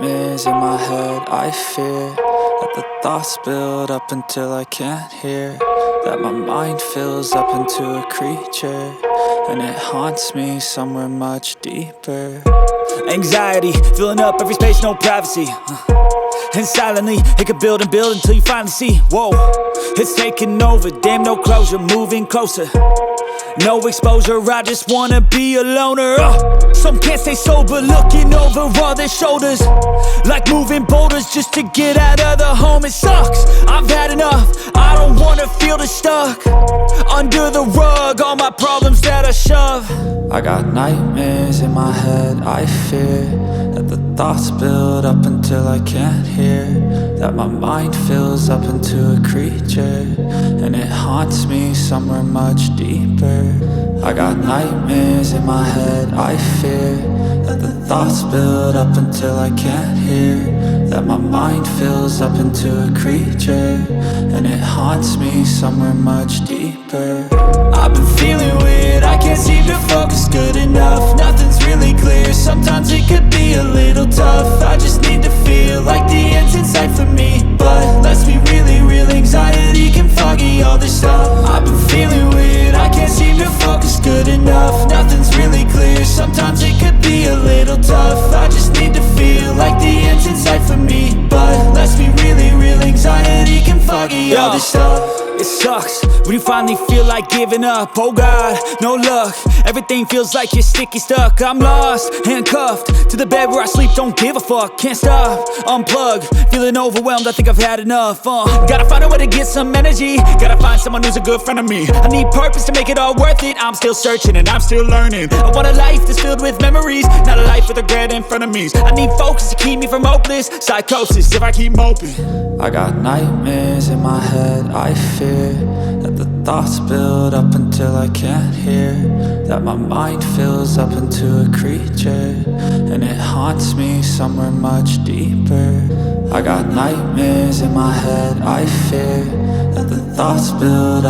nightmares in my head. I fear that the thoughts build up until I can't hear, that my mind fills up into a creature, and it haunts me somewhere much deeper. Anxiety, filling up every space, no privacy. And silently, it could build and build until you finally see, whoa, it's taking over, damn, no closure, moving closer. No exposure, I just wanna be a loner. Some can't stay sober, looking over all their shoulders, like moving boulders just to get out of the home. It sucks, I've had enough, I don't wanna feel the stuck under the rug, all my problems that I shove. I got nightmares in my head. I fear that the thoughts build up until I can't hear, that my mind fills up into a creature, and it haunts me somewhere much deeper. I got nightmares in my head. I fear that the thoughts build up until I can't hear, that my mind fills up into a creature, and it haunts me somewhere much deeper. I've been feeling weird, I can't seem to focus good enough. Nothing's really clear, sometimes it could be a little tough. I just need to feel like the end's in sight for me, but let's be really real, anxiety can foggy all this stuff. I've been feeling weird, I can't seem to focus good enough. Nothing's really clear, sometimes it could be a little tough. I just need to feel like the end's in sight for me, but let's be really real, anxiety can foggy all this stuff. It sucks when you finally feel like giving up. Oh God, no luck, everything feels like you're sticky stuck. I'm lost, handcuffed to the bed where I sleep, don't give a fuck. Can't stop, unplug, feeling overwhelmed, I think I've had enough. Gotta find a way to get some energy, gotta find someone who's a good friend of me. I need purpose to make it all worth it, I'm still searching and I'm still learning. I want a life that's filled with memories, not a life with regret and frenemies. I need focus to keep me from hopeless psychosis if I keep moping. I got nightmares in my head. I fear that the thoughts build up until I can't hear, that my mind fills up into a creature, and it haunts me somewhere much deeper. I got nightmares in my head. I fear that the thoughts build up